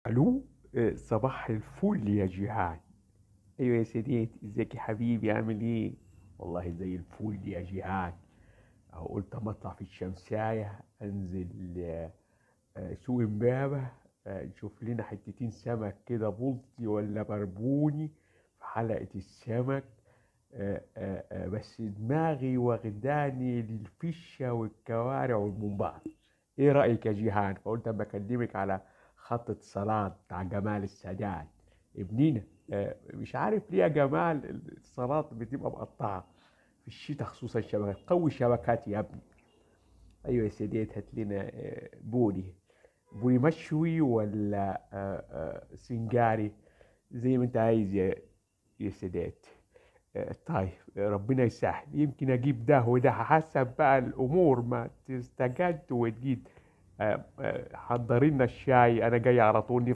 الو. صباح الفل يا جيهان. ايوه يا سيديت، ازيك يا حبيبي؟ عامل ايه؟ والله زي الفل يا جيهان. اهو قلت اما اطلع في الشمسايه انزل سوق امبابه. نشوف لنا حتتين سمك كده بلطي ولا بربوني في حلقه السمك. بس دماغي واخداني للفشه والكوارع والممبار. ايه رايك يا جيهان؟ فقلت اما اكلمك على خط اتصالات بتاع جمال السادات ابننا. مش عارف ليه يا جمال الصالات بتبقى مقطعه في الشتاء، خصوصا الشبكات. قوي شبكات يا ابني. ايوه يا سيدي، هات لنا بوري مشوي ولا سنجاري، زي ما انت عايز يا سادات. طيب، ربنا يسهل، يمكن اجيب ده وده حسب بقى الامور ما تستجد وتجيد. حضري لنا الشاي، انا جاي على طول.